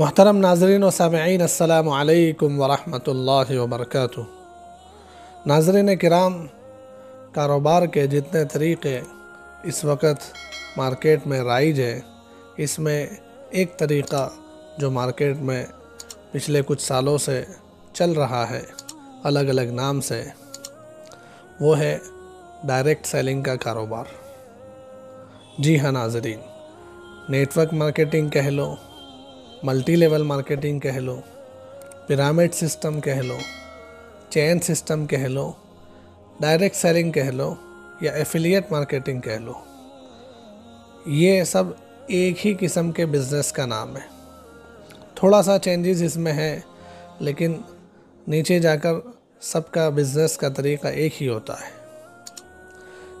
मोहतरम नाज़रीन व सामिईन, अस्सलामु अलैकुम व रहमतुल्लाहि व बरकातुहू। नाज़रीन किराम, कारोबार के जितने तरीक़े इस वक्त मार्केट में राइज है, इसमें एक तरीक़ा जो मार्केट में पिछले कुछ सालों से चल रहा है अलग अलग नाम से, वो है डायरेक्ट सेलिंग का कारोबार। जी हाँ नाज़रीन, नेटवर्क मार्केटिंग कह लो, मल्टी लेवल मार्केटिंग कह लो, पिरामिड सिस्टम कह लो, चेन सिस्टम कह लो, डायरेक्ट सेलिंग कह लो या एफिलिएट मार्केटिंग कह लो, ये सब एक ही किस्म के बिज़नेस का नाम है। थोड़ा सा चेंजेस इसमें है, लेकिन नीचे जाकर सबका बिज़नेस का तरीक़ा एक ही होता है।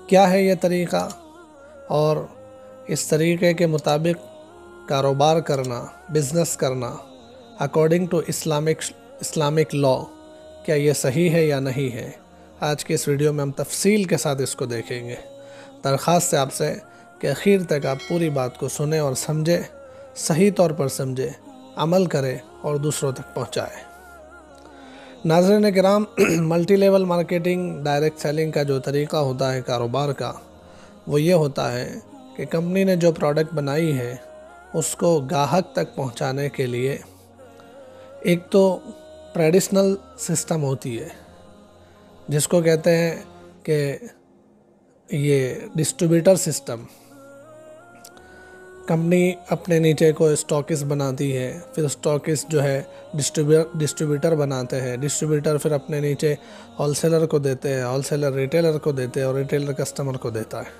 क्या है ये तरीक़ा और इस तरीक़े के मुताबिक कारोबार करना, बिज़नेस करना अकॉर्डिंग टू इस्लामिक लॉ, क्या ये सही है या नहीं है? आज के इस वीडियो में हम तफसील के साथ इसको देखेंगे। दरख्वास्त है आपसे कि आखिर तक आप पूरी बात को सुने और समझे, सही तौर पर समझे, अमल करें और दूसरों तक पहुँचाएँ। नाज़रीन किराम, multi level marketing, direct selling का जो तरीक़ा होता है कारोबार का, वो ये होता है कि कंपनी ने जो प्रोडक्ट बनाई है उसको ग्राहक तक पहुंचाने के लिए एक तो ट्रेडिशनल सिस्टम होती है जिसको कहते हैं कि ये डिस्ट्रीब्यूटर सिस्टम। कंपनी अपने नीचे को स्टॉकिस्ट बनाती है, फिर स्टॉकिस्ट जो है डिस्ट्रीब्यूटर बनाते हैं, डिस्ट्रीब्यूटर फिर अपने नीचे होलसेलर को देते हैं, होलसेलर रिटेलर को देते हैं और रिटेलर कस्टमर को देता है,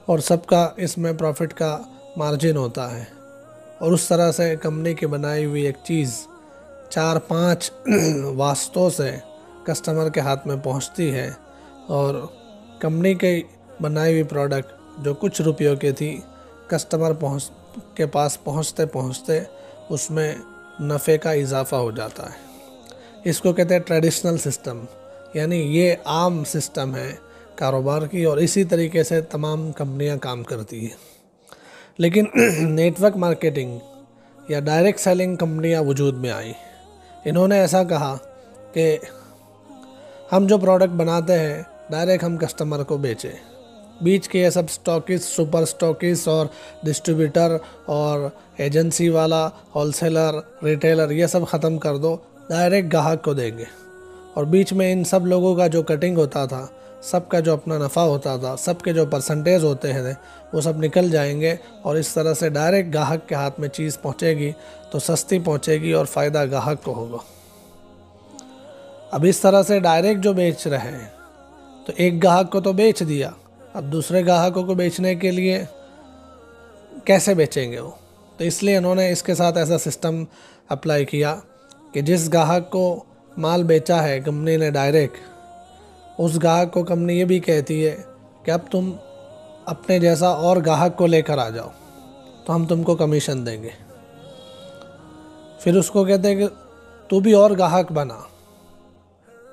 और सबका इसमें प्रॉफिट का मार्जिन होता है। और उस तरह से कंपनी की बनाई हुई एक चीज़ 4-5 वास्तों से कस्टमर के हाथ में पहुंचती है, और कंपनी के बनाई हुई प्रोडक्ट जो कुछ रुपयों की थी, कस्टमर के पास पहुंचते पहुंचते उसमें नफ़े का इजाफ़ा हो जाता है। इसको कहते हैं ट्रेडिशनल सिस्टम, यानी ये आम सिस्टम है कारोबार की, और इसी तरीके से तमाम कंपनियां काम करती हैं। लेकिन नेटवर्क मार्केटिंग या डायरेक्ट सेलिंग कंपनियां वजूद में आई। इन्होंने ऐसा कहा कि हम जो प्रोडक्ट बनाते हैं डायरेक्ट हम कस्टमर को बेचें। बीच के ये सब स्टॉकिस्ट, सुपर स्टॉकिस्ट और डिस्ट्रीब्यूटर और एजेंसी वाला, होलसेलर, रिटेलर, ये सब ख़त्म कर दो, डायरेक्ट ग्राहक को देंगे। और बीच में इन सब लोगों का जो कटिंग होता था, सबका जो अपना नफ़ा होता था, सबके जो परसेंटेज होते हैं, वो सब निकल जाएंगे, और इस तरह से डायरेक्ट ग्राहक के हाथ में चीज़ पहुंचेगी तो सस्ती पहुंचेगी और फ़ायदा ग्राहक को होगा। अब इस तरह से डायरेक्ट जो बेच रहे हैं, तो एक ग्राहक को तो बेच दिया, अब दूसरे ग्राहकों को बेचने के लिए कैसे बेचेंगे वो? तो इसलिए इन्होंने इसके साथ ऐसा सिस्टम अप्लाई किया कि जिस ग्राहक को माल बेचा है कंपनी ने डायरेक्ट, उस ग्राहक को कंपनी ये भी कहती है कि अब तुम अपने जैसा और ग्राहक को लेकर आ जाओ तो हम तुमको कमीशन देंगे। फिर उसको कहते हैं कि तू भी और ग्राहक बना,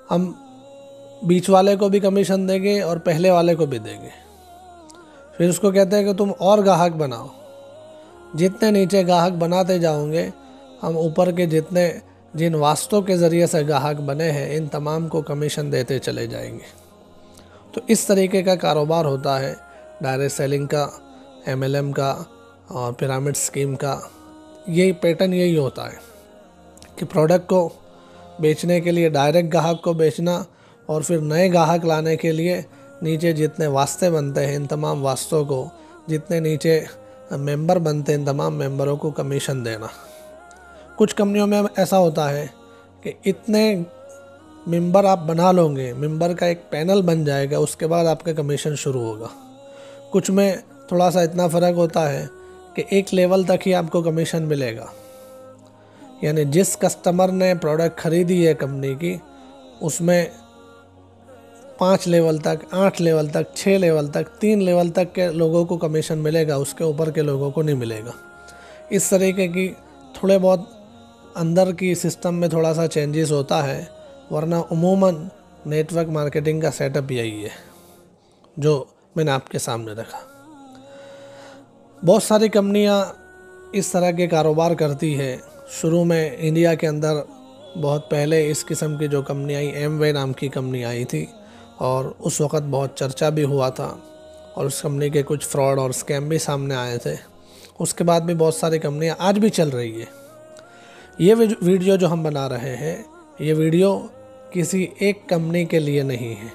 हम बीच वाले को भी कमीशन देंगे और पहले वाले को भी देंगे। फिर उसको कहते हैं कि तुम और ग्राहक बनाओ, जितने नीचे ग्राहक बनाते जाओगे, हम ऊपर के जिन वास्तों के ज़रिए से ग्राहक बने हैं, इन तमाम को कमीशन देते चले जाएंगे। तो इस तरीके का कारोबार होता है डायरेक्ट सेलिंग का, MLM का और पिरामिड स्कीम का। यही पैटर्न यही होता है कि प्रोडक्ट को बेचने के लिए डायरेक्ट ग्राहक को बेचना, और फिर नए ग्राहक लाने के लिए नीचे जितने वास्ते बनते हैं, इन तमाम वास्तों को, जितने नीचे मेंबर बनते हैं, इन तमाम मेंबरों को कमीशन देना। कुछ कंपनियों में ऐसा होता है कि इतने मेंबर आप बना लोगे, मेंबर का एक पैनल बन जाएगा, उसके बाद आपका कमीशन शुरू होगा। कुछ में थोड़ा सा इतना फ़र्क होता है कि एक लेवल तक ही आपको कमीशन मिलेगा, यानी जिस कस्टमर ने प्रोडक्ट ख़रीदी है कंपनी की, उसमें 5 लेवल तक, 8 लेवल तक, 6 लेवल तक, 3 लेवल तक के लोगों को कमीशन मिलेगा, उसके ऊपर के लोगों को नहीं मिलेगा। इस तरीके की थोड़े बहुत अंदर की सिस्टम में थोड़ा सा चेंजेस होता है, वरना उमूमन नेटवर्क मार्केटिंग का सेटअप यही है जो मैंने आपके सामने रखा। बहुत सारी कंपनियां इस तरह के कारोबार करती है। शुरू में इंडिया के अंदर बहुत पहले इस किस्म की जो कंपनी आई, एमवे नाम की कंपनी आई थी, और उस वक़्त बहुत चर्चा भी हुआ था और उस कंपनी के कुछ फ्रॉड और स्कैम भी सामने आए थे। उसके बाद भी बहुत सारी कंपनियां आज भी चल रही है। ये वीडियो जो हम बना रहे हैं, ये वीडियो किसी एक कंपनी के लिए नहीं है,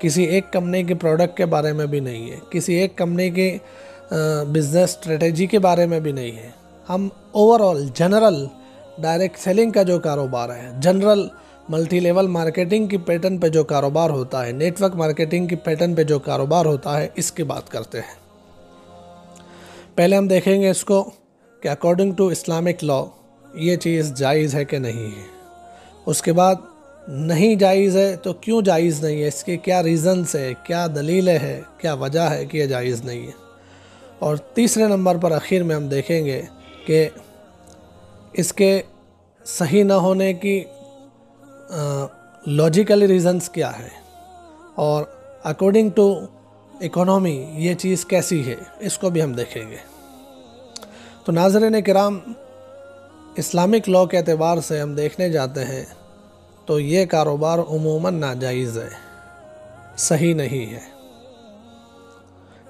किसी एक कंपनी के प्रोडक्ट के बारे में भी नहीं है, किसी एक कंपनी के बिज़नेस स्ट्रेटेजी के बारे में भी नहीं है। हम ओवरऑल जनरल डायरेक्ट सेलिंग का जो कारोबार है, जनरल मल्टी लेवल मार्केटिंग की पैटर्न पे जो कारोबार होता है, नेटवर्क मार्केटिंग की पैटर्न पे जो कारोबार होता है, इसकी बात करते हैं। पहले हम देखेंगे इसको कि अकॉर्डिंग टू इस्लामिक लॉ ये चीज़ जायज़ है कि नहीं है। उसके बाद नहीं जायज़ है तो क्यों जायज़ नहीं है, इसके क्या रीज़न्स है, क्या दलीलें है, क्या वजह है कि यह जायज़ नहीं है। और तीसरे नंबर पर आखिर में हम देखेंगे कि इसके सही ना होने की लॉजिकली रीज़न्स क्या है और अकॉर्डिंग टू इकोनॉमी ये चीज़ कैसी है, इसको भी हम देखेंगे। तो नाज़रीन किराम, इस्लामिक लॉ के एतबार से हम देखने जाते हैं तो ये कारोबार उमूमन नाजायज़ है, सही नहीं है।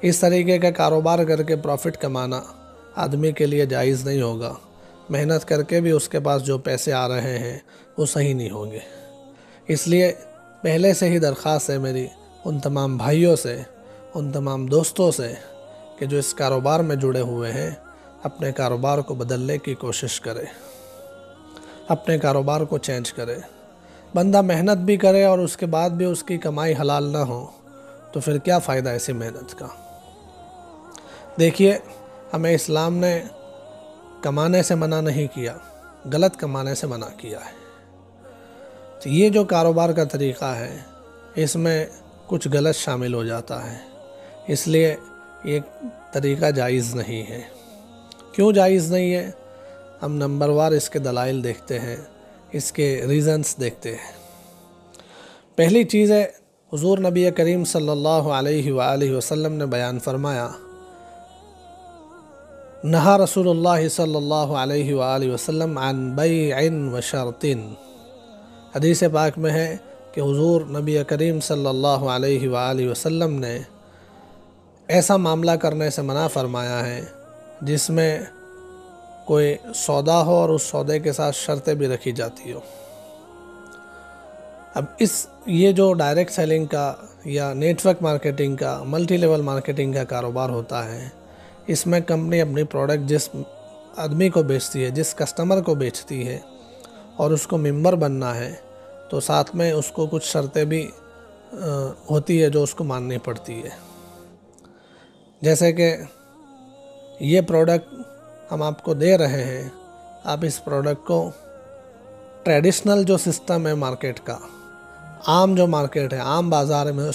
इस तरीके का कारोबार करके प्रॉफिट कमाना आदमी के लिए जायज़ नहीं होगा। मेहनत करके भी उसके पास जो पैसे आ रहे हैं वो सही नहीं होंगे। इसलिए पहले से ही दरख्वास्त है मेरी उन तमाम भाइयों से, उन तमाम दोस्तों से कि जो इस कारोबार में जुड़े हुए हैं, अपने कारोबार को बदलने की कोशिश करें, अपने कारोबार को चेंज करें। बंदा मेहनत भी करे और उसके बाद भी उसकी कमाई हलाल ना हो तो फिर क्या फ़ायदा ऐसी मेहनत का। देखिए, हमें इस्लाम ने कमाने से मना नहीं किया, गलत कमाने से मना किया है। तो ये जो कारोबार का तरीक़ा है, इसमें कुछ गलत शामिल हो जाता है, इसलिए ये तरीक़ा जायज़ नहीं है। क्यों जायज़ नहीं है, हम नंबरवार इसके दलाइल देखते हैं, इसके रीज़न्स देखते हैं। पहली चीज़ है, हुज़ूर नबी करीम सल्लल्लाहु अलैहि वसल्लम ने बयान फरमाया, नहा रसूलुल्लाह सल्लल्लाहु अलैहि वसल्लम अन बैइन व शर्तिन। हदीस पाक में है कि हुज़ूर नबी करीम सल्लल्लाहु अलैहि वसल्लम ने ऐसा मामला करने से मना फरमाया है जिसमें कोई सौदा हो और उस सौदे के साथ शर्तें भी रखी जाती हो। अब ये जो डायरेक्ट सेलिंग का या नेटवर्क मार्केटिंग का, मल्टी लेवल मार्केटिंग का कारोबार होता है, इसमें कंपनी अपनी प्रोडक्ट जिस आदमी को बेचती है, जिस कस्टमर को बेचती है और उसको मेंबर बनना है, तो साथ में उसको कुछ शर्तें भी होती है जो उसको माननी पड़ती है। जैसे कि ये प्रोडक्ट हम आपको दे रहे हैं, आप इस प्रोडक्ट को ट्रेडिशनल जो सिस्टम है मार्केट का, आम जो मार्केट है, आम बाज़ार में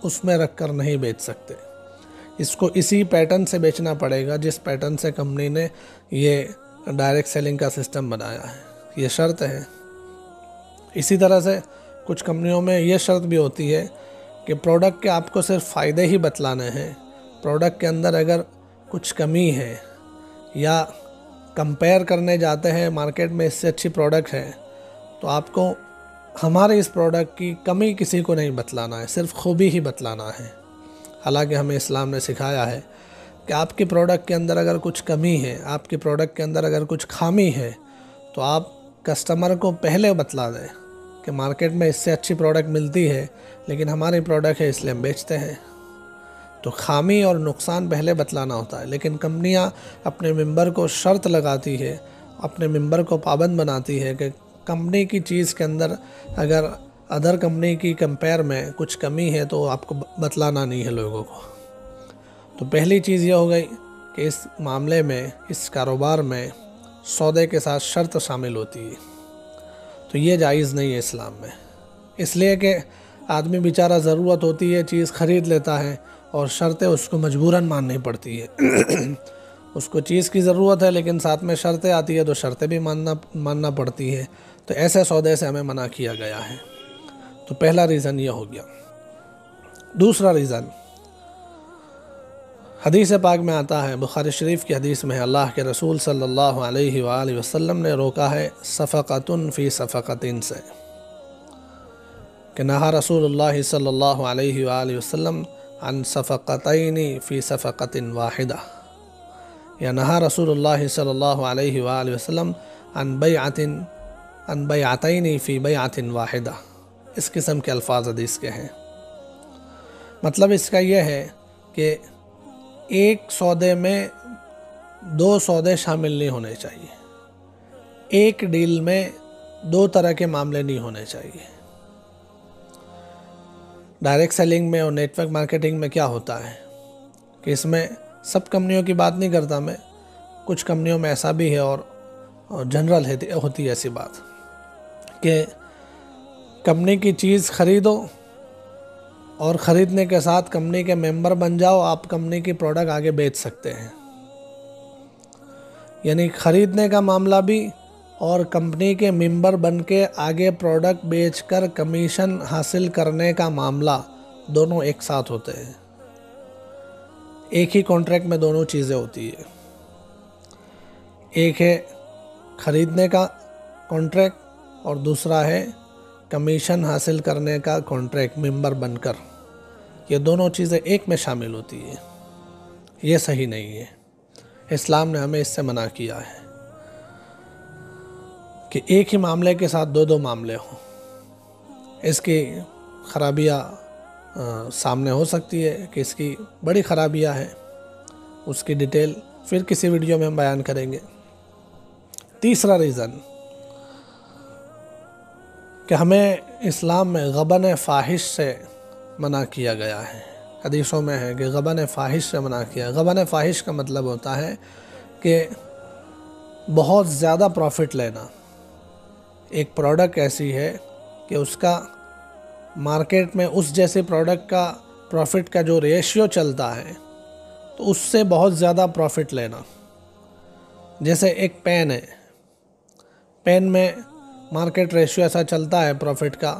उसमें रख कर नहीं बेच सकते। इसको इसी पैटर्न से बेचना पड़ेगा जिस पैटर्न से कंपनी ने ये डायरेक्ट सेलिंग का सिस्टम बनाया है। ये शर्त है। इसी तरह से कुछ कंपनियों में ये शर्त भी होती है कि प्रोडक्ट के आपको सिर्फ फ़ायदे ही बतलाने हैं। प्रोडक्ट के अंदर अगर कुछ कमी है या कंपेयर करने जाते हैं मार्केट में इससे अच्छी प्रोडक्ट है, तो आपको हमारे इस प्रोडक्ट की कमी किसी को नहीं बतलाना है, सिर्फ खूबी ही बतलाना है। हालांकि हमें इस्लाम ने सिखाया है कि आपके प्रोडक्ट के अंदर अगर कुछ कमी है, आपके प्रोडक्ट के अंदर अगर कुछ खामी है, तो आप कस्टमर को पहले बतला दें कि मार्केट में इससे अच्छी प्रोडक्ट मिलती है लेकिन हमारी प्रोडक्ट है इसलिए हम बेचते हैं। तो खामी और नुकसान पहले बतलाना होता है। लेकिन कंपनियां अपने मेंबर को शर्त लगाती है, अपने मेंबर को पाबंद बनाती है कि कंपनी की चीज़ के अंदर अगर अदर कंपनी की कंपेयर में कुछ कमी है तो आपको बतलाना नहीं है लोगों को। तो पहली चीज़ ये हो गई कि इस मामले में, इस कारोबार में सौदे के साथ शर्त शामिल होती है। तो ये जायज़ नहीं है इस्लाम में, इसलिए कि आदमी बेचारा ज़रूरत होती है, चीज़ ख़रीद लेता है और शर्तें उसको मजबूरन माननी पड़ती है। उसको चीज़ की ज़रूरत है लेकिन साथ में शर्तें आती है तो शर्तें भी मानना पड़ती है। तो ऐसे सौदे से हमें मना किया गया है। तो पहला रीज़न ये हो गया। दूसरा रीज़न, हदीस पाक में आता है, बुखारी शरीफ की हदीस में है, अल्लाह के रसूल सल्लल्लाहु अलैहि वसल्लम ने रोका है सफ़क़तुन फ़ी सफ़क़तिन से, कि नहा रसूलुल्लाह सल्लल्लाहु अलैहि वसल्लम अन सफ़क़तैनि फ़ी सफ़क़तिन वाहिदा, या नहा रसूलुल्लाह सल्लल्लाहु अलैहि वसल्लम अन बैअतैनि फ़ी बैअतिन वाहिदा। इस किस्म के अल्फाज हदीस के हैं। मतलब इसका यह है कि एक सौदे में दो सौदे शामिल नहीं होने चाहिए, एक डील में दो तरह के मामले नहीं होने चाहिए। डायरेक्ट सेलिंग में और नेटवर्क मार्केटिंग में क्या होता है कि इसमें सब कंपनियों की बात नहीं करता मैं, कुछ कंपनियों में ऐसा भी है और जनरल होती है ऐसी बात कि कंपनी की चीज़ ख़रीदो और ख़रीदने के साथ कंपनी के मेंबर बन जाओ, आप कंपनी की प्रोडक्ट आगे बेच सकते हैं। यानी ख़रीदने का मामला भी और कंपनी के मेंबर बन के आगे प्रोडक्ट बेचकर कमीशन हासिल करने का मामला दोनों एक साथ होते हैं। एक ही कॉन्ट्रैक्ट में दोनों चीज़ें होती है, एक है ख़रीदने का कॉन्ट्रैक्ट और दूसरा है कमीशन हासिल करने का कॉन्ट्रैक्ट मेंबर बनकर। ये दोनों चीज़ें एक में शामिल होती है, ये सही नहीं है। इस्लाम ने हमें इससे मना किया है कि एक ही मामले के साथ दो दो मामले हों। इसकी खराबियाँ सामने हो सकती है कि इसकी बड़ी खराबियाँ हैं, उसकी डिटेल फिर किसी वीडियो में हम बयान करेंगे। तीसरा रीज़न कि हमें इस्लाम में गबन फ़ाहिश से मना किया गया है। हदीसों में है कि गबन फ़ाहिश से मना किया। गबन फ़ाहिश का मतलब होता है कि बहुत ज़्यादा प्रॉफिट लेना। एक प्रोडक्ट ऐसी है कि उसका मार्केट में उस जैसे प्रोडक्ट का प्रॉफिट का जो रेशियो चलता है तो उससे बहुत ज़्यादा प्रॉफिट लेना। जैसे एक पेन है, पेन में मार्केट रेशियो ऐसा चलता है प्रॉफिट का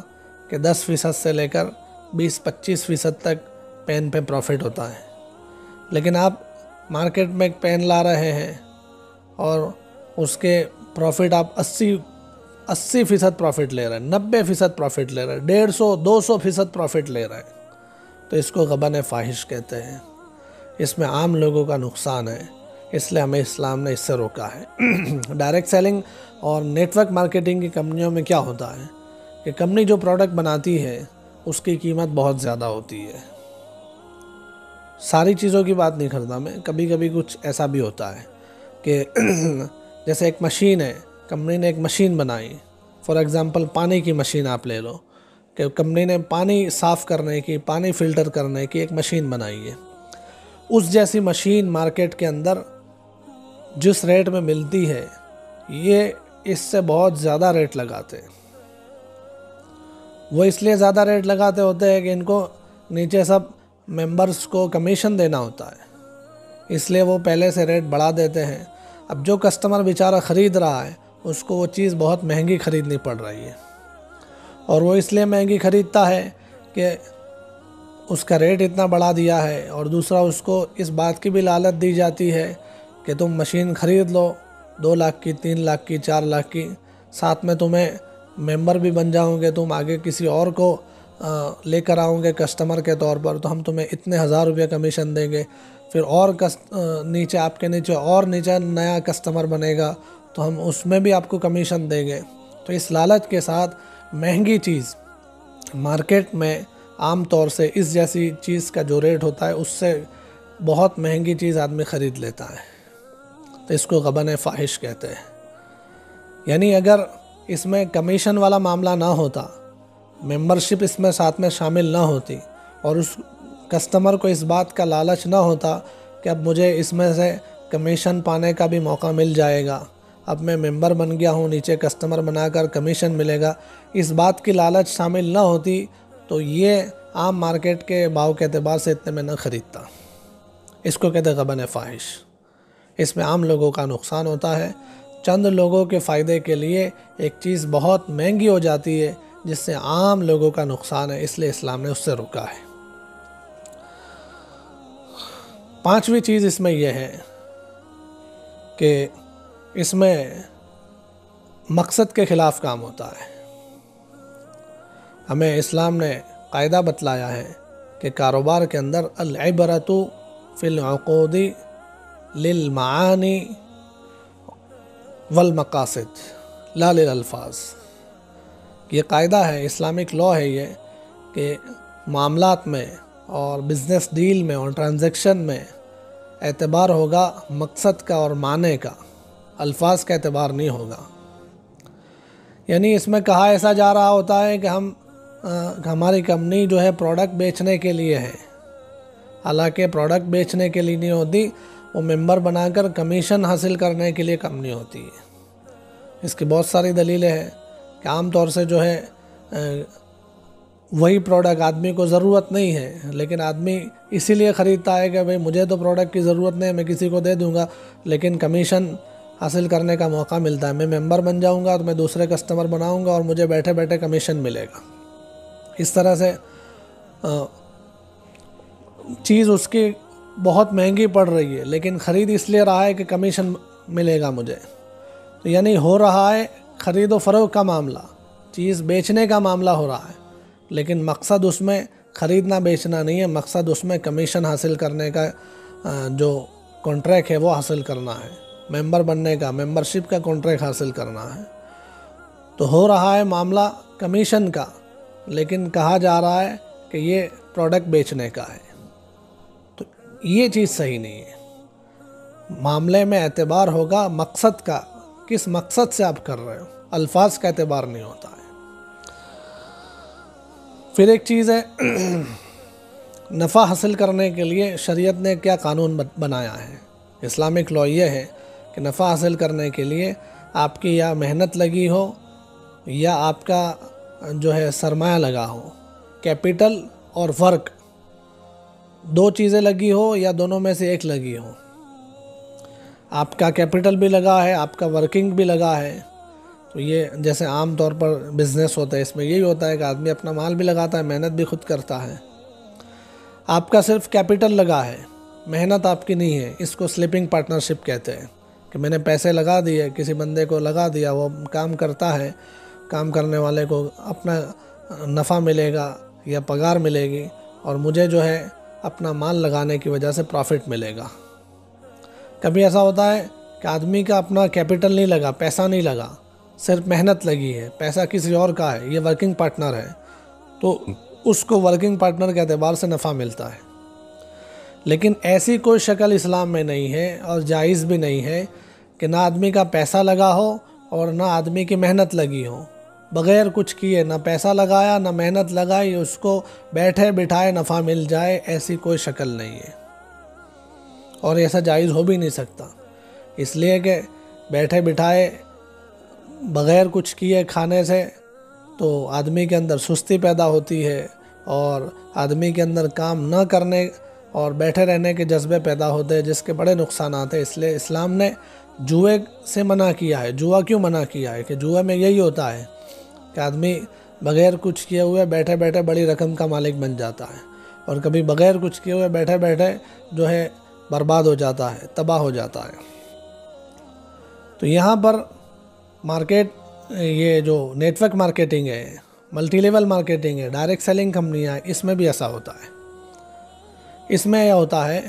कि 10% से लेकर 20-25% तक पेन पे प्रॉफिट होता है। लेकिन आप मार्केट में एक पेन ला रहे हैं और उसके प्रॉफिट आप 80% प्रॉफिट ले रहे हैं, 90% प्रॉफिट ले रहे हैं, 150-200% प्रॉफिट ले रहे हैं, तो इसको गबन फ़ाहिश कहते हैं। इसमें आम लोगों का नुकसान है, इसलिए हमें इस्लाम ने इससे रोका है। डायरेक्ट सेलिंग और नेटवर्क मार्केटिंग की कंपनियों में क्या होता है कि कंपनी जो प्रोडक्ट बनाती है उसकी कीमत बहुत ज़्यादा होती है। सारी चीज़ों की बात नहीं करता मैं, कभी कभी कुछ ऐसा भी होता है कि जैसे एक मशीन है, कंपनी ने एक मशीन बनाई, फॉर एग्ज़ाम्पल पानी की मशीन आप ले लो, कि कंपनी ने पानी साफ़ करने की, पानी फ़िल्टर करने की एक मशीन बनाई है। उस जैसी मशीन मार्केट के अंदर जिस रेट में मिलती है, ये इससे बहुत ज़्यादा रेट लगाते हैं। वो इसलिए ज़्यादा रेट लगाते होते हैं कि इनको नीचे सब मेंबर्स को कमीशन देना होता है, इसलिए वो पहले से रेट बढ़ा देते हैं। अब जो कस्टमर बेचारा ख़रीद रहा है उसको वो चीज़ बहुत महंगी ख़रीदनी पड़ रही है, और वो इसलिए महंगी ख़रीदता है कि उसका रेट इतना बढ़ा दिया है, और दूसरा उसको इस बात की भी लालच दी जाती है कि तुम मशीन ख़रीद लो 2 लाख की, 3 लाख की, 4 लाख की, साथ में तुम्हें मेंबर भी बन जाओगे, तुम आगे किसी और को लेकर आओगे कस्टमर के तौर पर, तो हम तुम्हें इतने हज़ार रुपये कमीशन देंगे। फिर और नीचे आपके नीचे और नीचे नया कस्टमर बनेगा तो हम उसमें भी आपको कमीशन देंगे। तो इस लालच के साथ महंगी चीज़ मार्केट में आम तौर से इस जैसी चीज़ का जो रेट होता है उससे बहुत महंगी चीज़ आदमी ख़रीद लेता है, तो इसको गबन फ़ाहिश कहते हैं। यानी अगर इसमें कमीशन वाला मामला ना होता, मेंबरशिप इसमें साथ में शामिल ना होती, और उस कस्टमर को इस बात का लालच ना होता कि अब मुझे इसमें से कमीशन पाने का भी मौका मिल जाएगा, अब मैं मेंबर बन गया हूँ, नीचे कस्टमर बनाकर कमीशन मिलेगा, इस बात की लालच शामिल ना होती तो ये आम मार्केट के भाव के अतबार से इतने में न ख़रीदता। इसको कहते हैं गबन फ़ाहिश। इसमें आम लोगों का नुकसान होता है। चंद लोगों के फ़ायदे के लिए एक चीज़ बहुत महंगी हो जाती है जिससे आम लोगों का नुकसान है, इसलिए इस्लाम ने उससे रोका है। पांचवी चीज़ इसमें यह है कि इसमें मकसद के ख़िलाफ़ काम होता है। हमें इस्लाम ने कायदा बतलाया है कि कारोबार के अंदर अल-इबरतु फ़िल उक़ूदी लिल माआनी वल मक़ासिद ला लिल अल्फ़ाज़। ये कायदा है, इस्लामिक लॉ है ये, कि मामलात में और बिज़नेस डील में और ट्रांजैक्शन में एतबार होगा मकसद का और माने का, अल्फाज का एतबार नहीं होगा। यानी इसमें कहा ऐसा जा रहा होता है कि हमारी कंपनी जो है प्रोडक्ट बेचने के लिए है, हालांकि प्रोडक्ट बेचने के लिए नहीं होती, वो मेंबर बनाकर कमीशन हासिल करने के लिए कंपनी होती है। इसकी बहुत सारी दलीलें हैं कि आम तौर से जो है वही प्रोडक्ट आदमी को ज़रूरत नहीं है, लेकिन आदमी इसीलिए ख़रीदता है कि भाई मुझे तो प्रोडक्ट की ज़रूरत नहीं है, मैं किसी को दे दूंगा, लेकिन कमीशन हासिल करने का मौका मिलता है। मैं मेंबर बन जाऊंगा तो मैं दूसरे कस्टमर बनाऊंगा और मुझे बैठे बैठे कमीशन मिलेगा। इस तरह से चीज़ उसकी बहुत महंगी पड़ रही है, लेकिन ख़रीद इसलिए रहा है कि कमीशन मिलेगा मुझे। तो यानी हो रहा है ख़रीद व फ़रोख्त का मामला, चीज़ बेचने का मामला हो रहा है, लेकिन मकसद उसमें ख़रीदना बेचना नहीं है, मकसद उसमें कमीशन हासिल करने का जो कॉन्ट्रैक्ट है वो हासिल करना है, मेंबर बनने का, मेंबरशिप का कॉन्ट्रैक्ट हासिल करना है। तो हो रहा है मामला कमीशन का, लेकिन कहा जा रहा है कि ये प्रोडक्ट बेचने का है। तो ये चीज़ सही नहीं है। मामले में एतबार होगा मकसद का, किस मकसद से आप कर रहे हो, अल्फाज का एतबार नहीं होता है। फिर एक चीज़ है नफ़ा हासिल करने के लिए शरीयत ने क्या कानून बनाया है। इस्लामिक लॉ ये है कि नफ़ा हासिल करने के लिए आपकी या मेहनत लगी हो या आपका जो है सरमाया लगा हो, कैपिटल और वर्क, दो चीज़ें लगी हो या दोनों में से एक लगी हो। आपका कैपिटल भी लगा है, आपका वर्किंग भी लगा है। तो ये जैसे आम तौर पर बिज़नेस होता है, इसमें यही होता है कि आदमी अपना माल भी लगाता है, मेहनत भी खुद करता है। आपका सिर्फ कैपिटल लगा है, मेहनत आपकी नहीं है, इसको स्लीपिंग पार्टनरशिप कहते हैं कि मैंने पैसे लगा दिए, किसी बंदे को लगा दिया, वो काम करता है, काम करने वाले को अपना नफ़ा मिलेगा या पगार मिलेगी और मुझे जो है अपना माल लगाने की वजह से प्रॉफिट मिलेगा। कभी ऐसा होता है कि आदमी का अपना कैपिटल नहीं लगा, पैसा नहीं लगा, सिर्फ मेहनत लगी है, पैसा किसी और का है, ये वर्किंग पार्टनर है, तो उसको वर्किंग पार्टनर के एतबार से नफ़ा मिलता है। लेकिन ऐसी कोई शक्ल इस्लाम में नहीं है और जायज़ भी नहीं है कि ना आदमी का पैसा लगा हो और ना आदमी की मेहनत लगी हो, बग़ैर कुछ किए, ना पैसा लगाया ना मेहनत लगाई, उसको बैठे बिठाए नफ़ा मिल जाए, ऐसी कोई शक्ल नहीं है और ऐसा जायज़ हो भी नहीं सकता। इसलिए कि बैठे बिठाए बग़ैर कुछ किए खाने से तो आदमी के अंदर सुस्ती पैदा होती है और आदमी के अंदर काम न करने और बैठे रहने के जज्बे पैदा होते हैं, जिसके बड़े नुकसान आते हैं। इसलिए इस्लाम ने जुए से मना किया है। जुआ क्यों मना किया है कि जुए में यही होता है कि आदमी बग़ैर कुछ किए हुए बैठे बैठे बड़ी रकम का मालिक बन जाता है और कभी बग़ैर कुछ किए हुए बैठे बैठे जो है बर्बाद हो जाता है, तबाह हो जाता है। तो यहाँ पर मार्केट, ये जो नेटवर्क मार्केटिंग है, मल्टी लेवल मार्केटिंग है, डायरेक्ट सेलिंग कंपनियाँ हैं, इसमें भी ऐसा होता है। इसमें यह होता है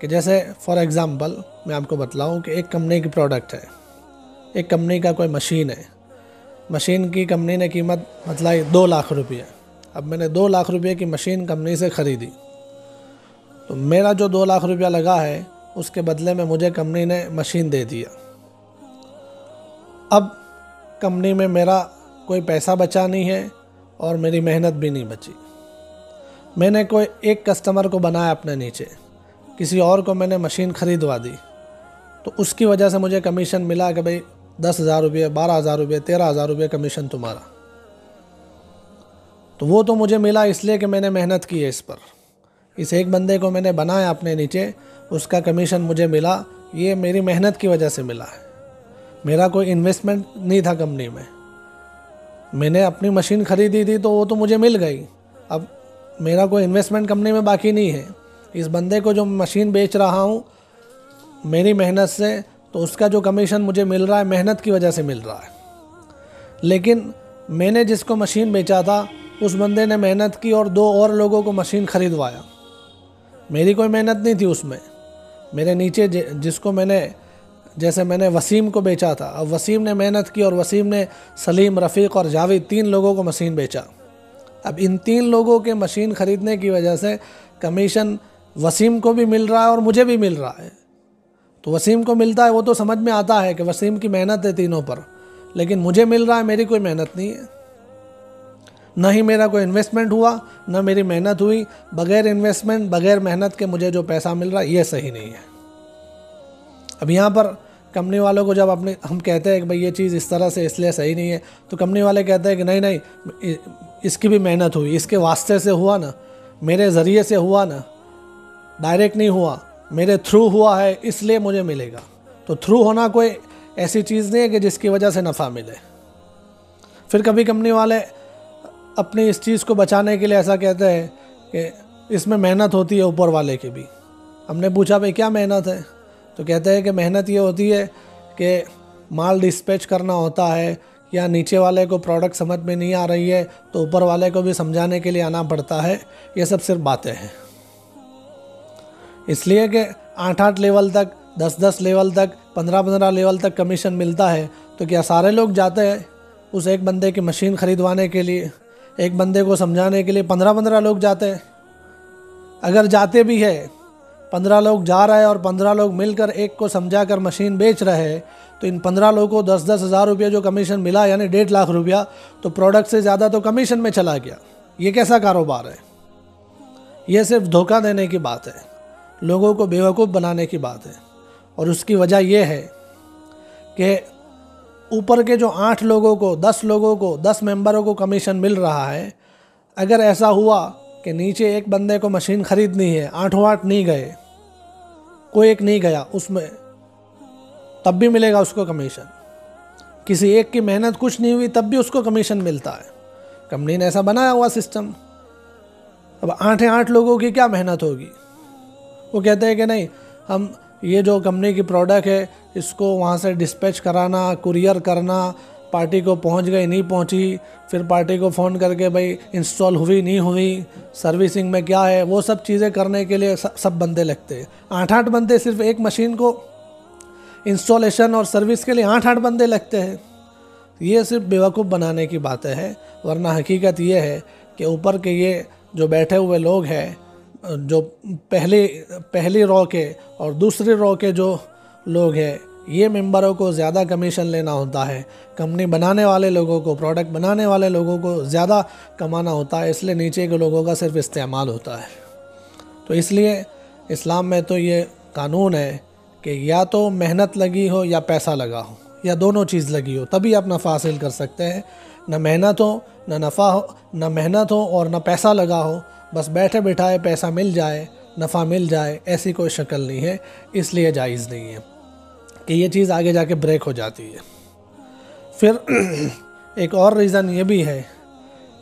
कि जैसे फॉर एग्ज़ाम्पल मैं आपको बतलाऊं कि एक कंपनी की प्रोडक्ट है, एक कंपनी का कोई मशीन है, मशीन की कंपनी ने कीमत बतलाई 2 लाख रुपये। अब मैंने 2 लाख रुपये की मशीन कंपनी से ख़रीदी, तो मेरा जो 2 लाख रुपया लगा है उसके बदले में मुझे कंपनी ने मशीन दे दिया। अब कंपनी में मेरा कोई पैसा बचा नहीं है और मेरी मेहनत भी नहीं बची। मैंने कोई एक कस्टमर को बनाया अपने नीचे, किसी और को मैंने मशीन ख़रीदवा दी, तो उसकी वजह से मुझे कमीशन मिला कि भाई 10,000 रुपये, 12,000 रुपये, 13,000 रुपये कमीशन तुम्हारा। तो वो तो मुझे मिला इसलिए कि मैंने मेहनत की है इस पर, इस एक बंदे को मैंने बनाया अपने नीचे, उसका कमीशन मुझे मिला, ये मेरी मेहनत की वजह से मिला है। मेरा कोई इन्वेस्टमेंट नहीं था कंपनी में, मैंने अपनी मशीन ख़रीदी थी तो वो तो मुझे मिल गई। अब मेरा कोई इन्वेस्टमेंट कंपनी में बाकी नहीं है, इस बंदे को जो मशीन बेच रहा हूँ मेरी मेहनत से, तो उसका जो कमीशन मुझे मिल रहा है मेहनत की वजह से मिल रहा है। लेकिन मैंने जिसको मशीन बेचा था उस बंदे ने मेहनत की और 2 और लोगों को मशीन ख़रीदवाया, मेरी कोई मेहनत नहीं थी उसमें। मेरे नीचे जिसको जैसे मैंने वसीम को बेचा था, अब वसीम ने मेहनत की और वसीम ने सलीम, रफ़ीक और जावेद 3 लोगों को मशीन बेचा। अब इन 3 लोगों के मशीन ख़रीदने की वजह से कमीशन वसीम को भी मिल रहा है और मुझे भी मिल रहा है। तो वसीम को मिलता है वो तो समझ में आता है कि वसीम की मेहनत है तीनों पर, लेकिन मुझे मिल रहा है मेरी कोई मेहनत नहीं है, ना ही मेरा कोई इन्वेस्टमेंट हुआ, ना मेरी मेहनत हुई। बग़ैर इन्वेस्टमेंट बग़ैर मेहनत के मुझे जो पैसा मिल रहा है ये सही नहीं है। अब यहाँ पर कंपनी वालों को जब हम कहते हैं कि भाई ये चीज़ इस तरह से इसलिए सही नहीं है, तो कंपनी वाले कहते हैं कि नहीं नहीं इसकी भी मेहनत हुई, इसके वास्ते से हुआ ना, मेरे ज़रिए से हुआ ना, डायरेक्ट नहीं हुआ, मेरे थ्रू हुआ है इसलिए मुझे मिलेगा। तो थ्रू होना कोई ऐसी चीज़ नहीं है कि जिसकी वजह से नफ़ा मिले। फिर कभी कंपनी वाले अपनी इस चीज़ को बचाने के लिए ऐसा कहते हैं कि इसमें मेहनत होती है ऊपर वाले की भी। हमने पूछा भाई क्या मेहनत है, तो कहते हैं कि मेहनत ये होती है कि माल डिस्पैच करना होता है, या नीचे वाले को प्रोडक्ट समझ में नहीं आ रही है तो ऊपर वाले को भी समझाने के लिए आना पड़ता है। ये सब सिर्फ बातें हैं, इसलिए कि 8-8 लेवल तक, 10-10 लेवल तक, 15-15 लेवल तक कमीशन मिलता है। तो क्या सारे लोग जाते हैं उस एक बंदे की मशीन ख़रीदवाने के लिए, एक बंदे को समझाने के लिए 15-15 लोग जाते हैं? अगर जाते भी है 15 लोग जा रहे हैं और 15 लोग मिलकर एक को समझा कर मशीन बेच रहे हैं, तो इन 15 लोगों को 10-10 हज़ार रुपया जो कमीशन मिला, यानी 1.5 लाख रुपया, तो प्रोडक्ट से ज़्यादा तो कमीशन में चला गया। ये कैसा कारोबार है? ये सिर्फ धोखा देने की बात है, लोगों को बेवकूफ़ बनाने की बात है। और उसकी वजह यह है कि ऊपर के जो 8 लोगों को, 10 लोगों को, 10 मेंबरों को कमीशन मिल रहा है, अगर ऐसा हुआ कि नीचे एक बंदे को मशीन ख़रीदनी है, 8 नहीं गए, कोई एक नहीं गया उसमें, तब भी मिलेगा उसको कमीशन। किसी एक की मेहनत कुछ नहीं हुई तब भी उसको कमीशन मिलता है। कंपनी ने ऐसा बनाया हुआ सिस्टम। अब 8 लोगों की क्या मेहनत होगी? वो कहते हैं कि नहीं, हम ये जो कंपनी की प्रोडक्ट है इसको वहाँ से डिस्पैच कराना, कुरियर करना, पार्टी को पहुँच गई नहीं पहुँची, फिर पार्टी को फ़ोन करके भाई इंस्टॉल हुई नहीं हुई, सर्विसिंग में क्या है, वो सब चीज़ें करने के लिए सब बंदे लगते हैं। 8 बंदे सिर्फ एक मशीन को इंस्टॉलेशन और सर्विस के लिए 8 बंदे लगते हैं। ये सिर्फ बेवकूफ़ बनाने की बातें हैं, वरना हकीकत ये है कि ऊपर के ये जो बैठे हुए लोग हैं, जो पहली रॉ के और दूसरी रॉ के जो लोग हैं, ये मेंबरों को ज़्यादा कमीशन लेना होता है। कंपनी बनाने वाले लोगों को, प्रोडक्ट बनाने वाले लोगों को ज़्यादा कमाना होता है, इसलिए नीचे के लोगों का सिर्फ इस्तेमाल होता है। तो इसलिए इस्लाम में तो ये कानून है कि या तो मेहनत लगी हो या पैसा लगा हो, या दोनों चीज़ लगी हो, तभी आप नफ़ा हासिल कर सकते हैं। ना मेहनत हो, ना नफ़ा हो, ना मेहनत हो और ना पैसा लगा हो, बस बैठे बिठाए पैसा मिल जाए, नफ़ा मिल जाए, ऐसी कोई शक्ल नहीं है। इसलिए जायज़ नहीं है कि ये चीज़ आगे जाके ब्रेक हो जाती है। फिर एक और रीज़न ये भी है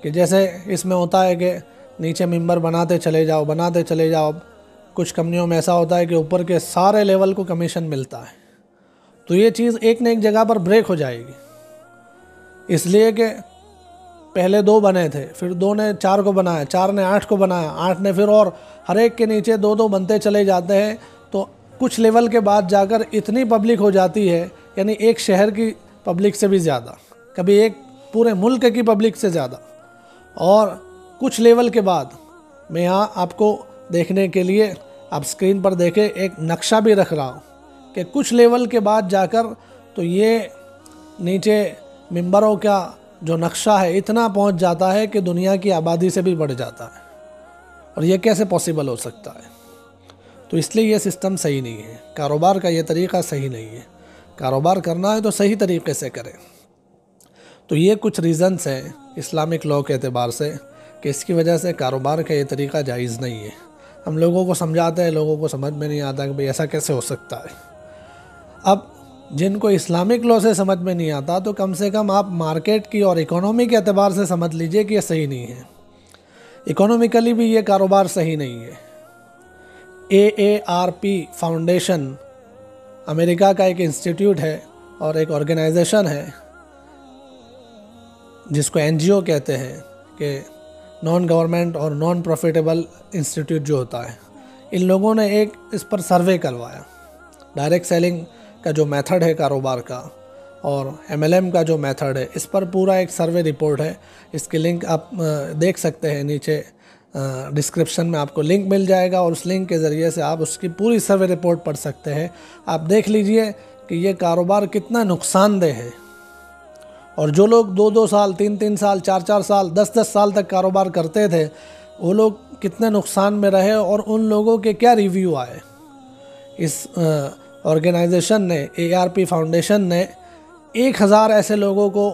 कि जैसे इसमें होता है कि नीचे मेंबर बनाते चले जाओ। कुछ कंपनियों में ऐसा होता है कि ऊपर के सारे लेवल को कमीशन मिलता है, तो ये चीज़ एक न एक जगह पर ब्रेक हो जाएगी। इसलिए कि पहले 2 बने थे, फिर 2 ने 4 को बनाया, 4 ने 8 को बनाया, 8 ने फिर, और हर एक के नीचे 2-2 बनते चले जाते हैं। तो कुछ लेवल के बाद जाकर इतनी पब्लिक हो जाती है, यानी एक शहर की पब्लिक से भी ज़्यादा, कभी एक पूरे मुल्क की पब्लिक से ज़्यादा। और कुछ लेवल के बाद, मैं यहाँ आपको देखने के लिए, आप स्क्रीन पर देखें, एक नक्शा भी रख रहा हूँ कि कुछ लेवल के बाद जाकर तो ये नीचे मेंबरों का जो नक्शा है इतना पहुँच जाता है कि दुनिया की आबादी से भी बढ़ जाता है। और ये कैसे पॉसिबल हो सकता है? तो इसलिए ये सिस्टम सही नहीं है, कारोबार का ये तरीक़ा सही नहीं है। कारोबार करना है तो सही तरीके से करें। तो ये कुछ रीज़न्स हैं इस्लामिक लॉ के एतबार से कि इसकी वजह से कारोबार का ये तरीक़ा जायज़ नहीं है। हम लोगों को समझाते हैं, लोगों को समझ में नहीं आता कि भाई ऐसा कैसे हो सकता है। अब जिनको इस्लामिक लॉ से समझ में नहीं आता, तो कम से कम आप मार्केट की और इकोनॉमी के एतबार से समझ लीजिए कि ये सही नहीं है। इकोनॉमिकली भी ये कारोबार सही नहीं है। AARP फाउंडेशन अमेरिका का एक इंस्टीट्यूट है और एक ऑर्गेनाइजेशन है जिसको NGO कहते हैं, कि नॉन गवर्नमेंट और नॉन प्रॉफिटेबल इंस्टीट्यूट जो होता है। इन लोगों ने एक इस पर सर्वे करवाया, डायरेक्ट सेलिंग का जो मेथड है कारोबार का और MLM का जो मेथड है, इस पर पूरा एक सर्वे रिपोर्ट है। इसकी लिंक आप देख सकते हैं, नीचे डिस्क्रिप्शन में आपको लिंक मिल जाएगा और उस लिंक के ज़रिए से आप उसकी पूरी सर्वे रिपोर्ट पढ़ सकते हैं। आप देख लीजिए कि ये कारोबार कितना नुकसानदेह है, और जो लोग 2-2 साल, 3-3 साल, 4-4 साल, 10-10 साल तक कारोबार करते थे, वो लोग कितने नुकसान में रहे और उन लोगों के क्या रिव्यू आए। इस ऑर्गेनाइजेशन ने, AARP फाउंडेशन ने 1000 ऐसे लोगों को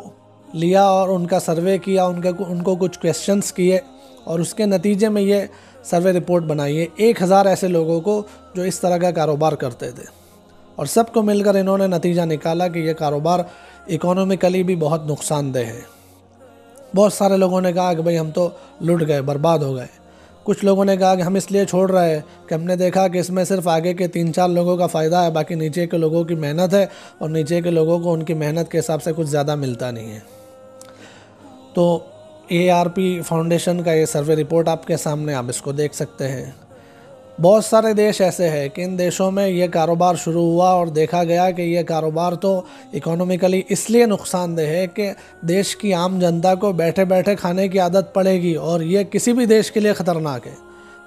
लिया और उनका सर्वे किया, उनको कुछ क्वेश्चंस किए और उसके नतीजे में ये सर्वे रिपोर्ट बनाई है। 1000 ऐसे लोगों को जो इस तरह का कारोबार करते थे, और सबको मिलकर इन्होंने नतीजा निकाला कि ये कारोबार इकोनॉमिकली भी बहुत नुकसानदेह है। बहुत सारे लोगों ने कहा कि भाई हम तो लुट गए, बर्बाद हो गए। कुछ लोगों ने कहा कि हम इसलिए छोड़ रहे हैं कि हमने देखा कि इसमें सिर्फ आगे के 3-4 लोगों का फ़ायदा है, बाकी नीचे के लोगों की मेहनत है और नीचे के लोगों को उनकी मेहनत के हिसाब से कुछ ज़्यादा मिलता नहीं है। तो AARP फाउंडेशन का ये सर्वे रिपोर्ट आपके सामने, आप इसको देख सकते हैं। बहुत सारे देश ऐसे हैं कि इन देशों में ये कारोबार शुरू हुआ और देखा गया कि ये कारोबार तो इकोनॉमिकली इसलिए नुकसानदेह है कि देश की आम जनता को बैठे बैठे खाने की आदत पड़ेगी, और ये किसी भी देश के लिए ख़तरनाक है।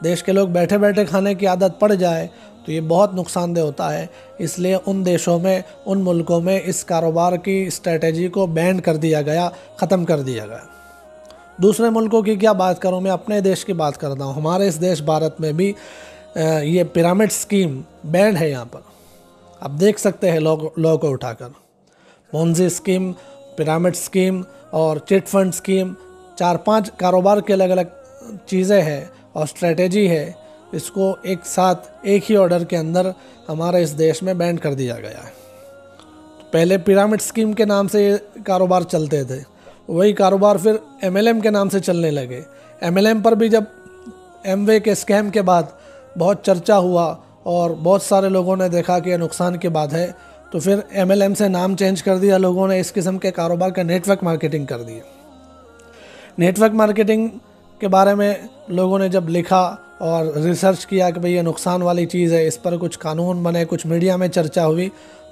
देश के लोग बैठे बैठे खाने की आदत पड़ जाए तो ये बहुत नुकसानदेह होता है। इसलिए उन देशों में, उन मुल्कों में इस कारोबार की स्ट्रेटजी को बैन कर दिया गया, ख़त्म कर दिया गया। दूसरे मुल्कों की क्या बात करूँ, मैं अपने देश की बात करता हूँ। हमारे इस देश भारत में भी ये पिरामिड स्कीम बैन है। यहाँ पर आप देख सकते हैं लॉ को उठाकर, पोंजी स्कीम, पिरामिड स्कीम और चिट फंड स्कीम, 4-5 कारोबार के अलग अलग चीज़ें हैं और स्ट्रेटेजी है। इसको एक साथ एक ही ऑर्डर के अंदर हमारे इस देश में बैन कर दिया गया है। तो पहले पिरामिड स्कीम के नाम से ये कारोबार चलते थे, वही कारोबार फिर MLM के नाम से चलने लगे। MLM पर भी जब एमवे के स्कैम के बाद बहुत चर्चा हुआ और बहुत सारे लोगों ने देखा कि यह नुकसान की बात है, तो फिर MLM से नाम चेंज कर दिया लोगों ने। इस किस्म के कारोबार का नेटवर्क मार्केटिंग कर दिया। नेटवर्क मार्केटिंग के बारे में लोगों ने जब लिखा और रिसर्च किया कि भाई ये नुकसान वाली चीज़ है, इस पर कुछ कानून बने, कुछ मीडिया में चर्चा हुई,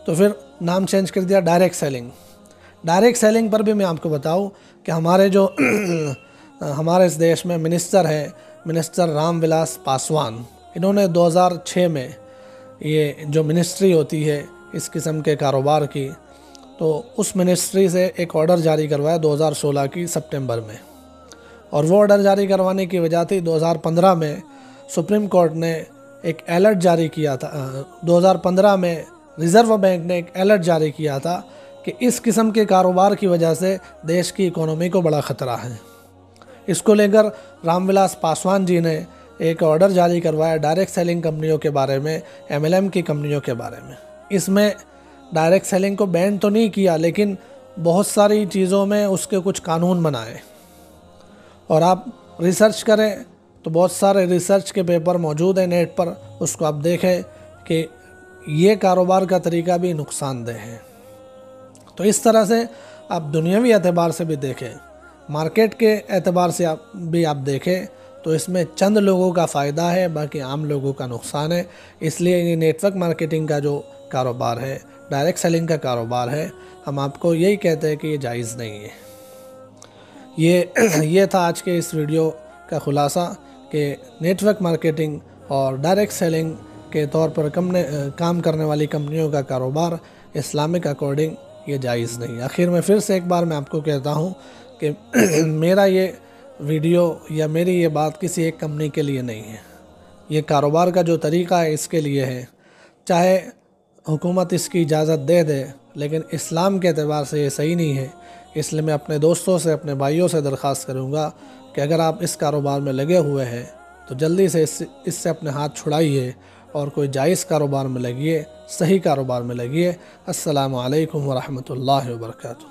तो फिर नाम चेंज कर दिया डायरेक्ट सेलिंग। डायरेक्ट सेलिंग पर भी मैं आपको बताऊं कि हमारे जो हमारे इस देश में मिनिस्टर है, मिनिस्टर रामविलास पासवान, इन्होंने 2006 में ये जो मिनिस्ट्री होती है इस किस्म के कारोबार की, तो उस मिनिस्ट्री से एक ऑर्डर जारी करवाया 2016 की सितंबर में। और वो ऑर्डर जारी करवाने की वजह थी 2015 में सुप्रीम कोर्ट ने एक अलर्ट जारी किया था। 2015 में रिज़र्व बैंक ने एक अलर्ट जारी किया था कि इस किस्म के कारोबार की वजह से देश की इकोनॉमी को बड़ा ख़तरा है। इसको लेकर रामविलास पासवान जी ने एक ऑर्डर जारी करवाया डायरेक्ट सेलिंग कंपनियों के बारे में, MLM की कंपनियों के बारे में। इसमें डायरेक्ट सेलिंग को बैन तो नहीं किया, लेकिन बहुत सारी चीज़ों में उसके कुछ कानून बनाए। और आप रिसर्च करें तो बहुत सारे रिसर्च के पेपर मौजूद हैं नेट पर, उसको आप देखें कि ये कारोबार का तरीका भी नुकसानदेह है। तो इस तरह से आप दुनियावी एतबार से भी देखें, मार्केट के एतबार से आप देखें, तो इसमें चंद लोगों का फ़ायदा है, बाकी आम लोगों का नुकसान है। इसलिए ये नेटवर्क मार्केटिंग का जो कारोबार है, डायरेक्ट सेलिंग का कारोबार है, हम आपको यही कहते हैं कि ये जायज़ नहीं है। ये था आज के इस वीडियो का खुलासा कि नेटवर्क मार्केटिंग और डायरेक्ट सेलिंग के तौर पर काम करने वाली कंपनियों का कारोबार इस्लामिक अकॉर्डिंग ये जायज़ नहीं है। आखिर में फिर से एक बार मैं आपको कहता हूँ कि मेरा ये वीडियो या मेरी ये बात किसी एक कंपनी के लिए नहीं है। ये कारोबार का जो तरीका है इसके लिए है। चाहे हुकूमत इसकी इजाज़त दे दे, लेकिन इस्लाम के एतबार से ये सही नहीं है। इसलिए मैं अपने दोस्तों से, अपने भाइयों से दरख्वास्त करूँगा कि अगर आप इस कारोबार में लगे हुए हैं तो जल्दी से इससे अपने हाथ छुड़ाइए और कोई जायज़ कारोबार में लगिए, सही कारोबार में लगिए। अस्सलामु अलैकुम व रहमतुल्लाहि व बरकातुहू।